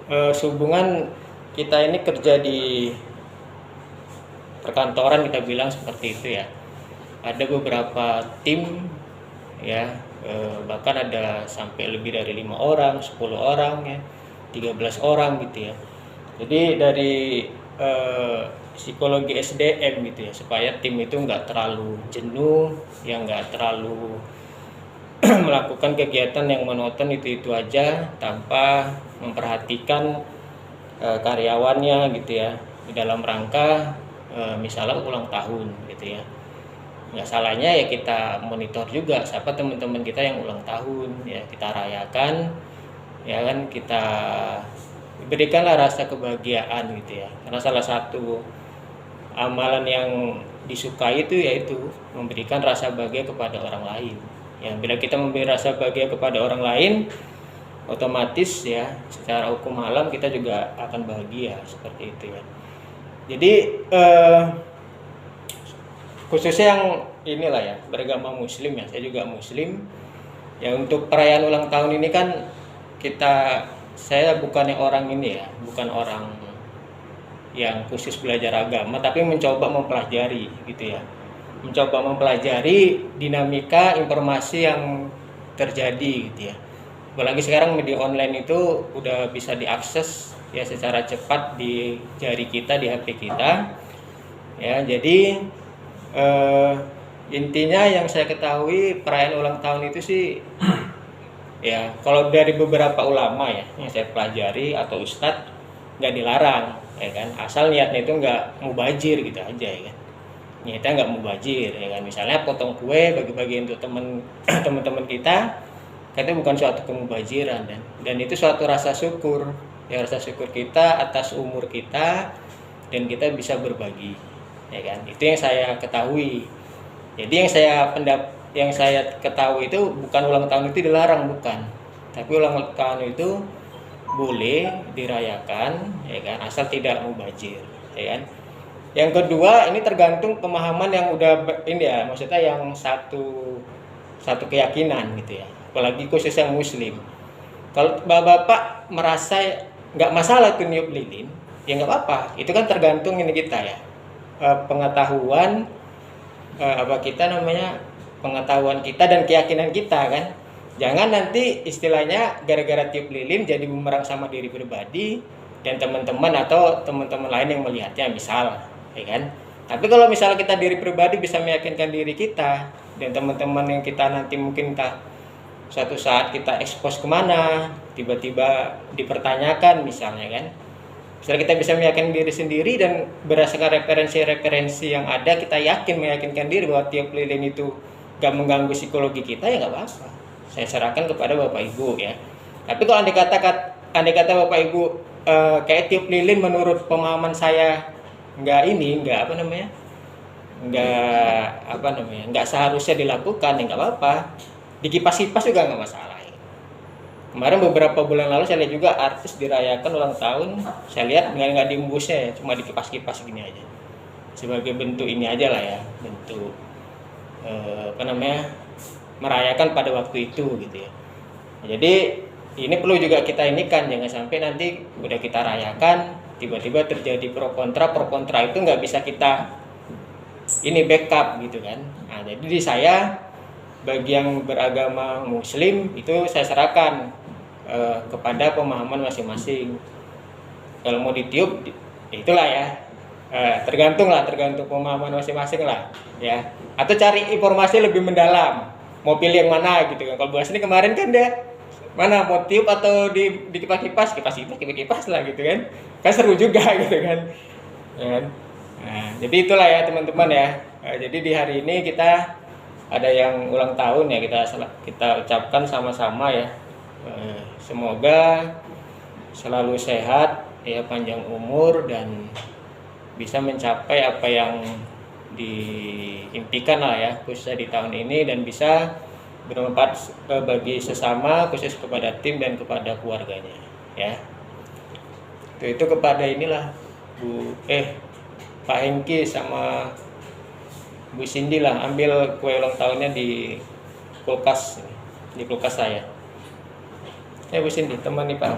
Sehubungan kita ini kerja di perkantoran, kita bilang seperti itu ya. Ada beberapa tim ya, bahkan ada sampai lebih dari 5 orang, 10 orang ya, 13 orang gitu ya. Jadi dari psikologi SDM gitu ya, supaya tim itu nggak terlalu jenuh, yang nggak terlalu melakukan kegiatan yang monoton itu aja tanpa memperhatikan karyawannya gitu ya, di dalam rangka misalnya ulang tahun gitu ya. Nggak salahnya ya kita monitor juga siapa teman-teman kita yang ulang tahun ya, kita rayakan ya kan, kita berikanlah rasa kebahagiaan gitu ya, karena salah satu amalan yang disukai itu yaitu memberikan rasa bahagia kepada orang lain ya. Bila kita memberi rasa bahagia kepada orang lain, otomatis ya secara hukum alam kita juga akan bahagia, seperti itu ya. Jadi khususnya yang inilah ya, beragama muslim ya, saya juga muslim ya. Untuk perayaan ulang tahun ini kan saya bukannya orang ini ya, bukan orang yang khusus belajar agama, tapi mencoba mempelajari gitu ya, mencoba mempelajari dinamika informasi yang terjadi gitu ya. Apalagi sekarang media online itu udah bisa diakses ya secara cepat di jari kita, di HP kita ya. Jadi intinya yang saya ketahui perayaan ulang tahun itu sih ya, kalau dari beberapa ulama ya yang saya pelajari atau ustadz, nggak dilarang ya kan, asal niatnya itu nggak mubazir gitu aja ya kan. Niatnya nggak mubazir ya kan, misalnya potong kue bagi-bagi untuk teman-teman kita, itu bukan suatu kemubaziran, dan itu suatu rasa syukur ya, rasa syukur kita atas umur kita dan kita bisa berbagi ya kan. Itu yang saya ketahui. Jadi yang saya ketahui itu bukan ulang tahun itu dilarang, bukan, tapi ulang tahun itu boleh dirayakan ya kan, asal tidak mubazir ya kan. Yang kedua, ini tergantung pemahaman yang udah ini ya, maksudnya yang satu keyakinan gitu ya, apalagi khusus yang muslim. Kalau bapak-bapak merasa nggak masalah tuh niup lilin, ya nggak apa-apa. Itu kan tergantung ini kita ya, pengetahuan pengetahuan kita dan keyakinan kita kan. Jangan nanti istilahnya gara-gara tiup lilin jadi bumerang sama diri pribadi dan teman-teman atau teman-teman lain yang melihatnya, misal ya kan. Tapi kalau misalnya kita diri pribadi bisa meyakinkan diri kita dan teman-teman yang kita nanti mungkin suatu saat kita ekspos kemana, tiba-tiba dipertanyakan misalnya kan, misalnya kita bisa meyakinkan diri sendiri dan berdasarkan referensi-referensi yang ada, kita meyakinkan diri bahwa tiup lilin itu gak mengganggu psikologi kita, ya gak apa-apa. Saya serahkan kepada Bapak Ibu ya. Tapi kalau andai kata Bapak Ibu kayak tiup lilin menurut pemahaman saya nggak seharusnya dilakukan, ya nggak apa-apa. Dikipas-kipas juga nggak masalah ya. Kemarin beberapa bulan lalu saya lihat juga artis dirayakan ulang tahun, saya lihat nggak diembusnya ya, cuma dikipas-kipas gini aja, sebagai bentuk ini aja lah ya, bentuk merayakan pada waktu itu gitu ya. Jadi ini perlu juga kita kan, jangan sampai nanti udah kita rayakan tiba-tiba terjadi pro kontra itu nggak bisa kita ini backup gitu kan. Nah, jadi di saya bagi yang beragama muslim itu saya serahkan kepada pemahaman masing-masing. Kalau mau ditiup itulah ya, tergantung pemahaman masing-masing lah ya, atau cari informasi lebih mendalam mau pilih yang mana gitu kan. Kalau bahas ini kemarin kan mana mau tiup atau di kipas lah gitu kan seru juga gitu kan ya. Nah, jadi itulah ya teman-teman ya. Jadi di hari ini kita ada yang ulang tahun ya, kita ucapkan sama-sama ya, semoga selalu sehat ya, panjang umur dan bisa mencapai apa yang diimpikan lah ya, khususnya di tahun ini, dan bisa bermanfaat bagi sesama, khusus kepada tim dan kepada keluarganya ya. Itu kepada inilah Pak Hengki sama Bu Cindy lah, ambil kue ulang tahunnya di kulkas saya. Ya Bu Cindy, temani Pak.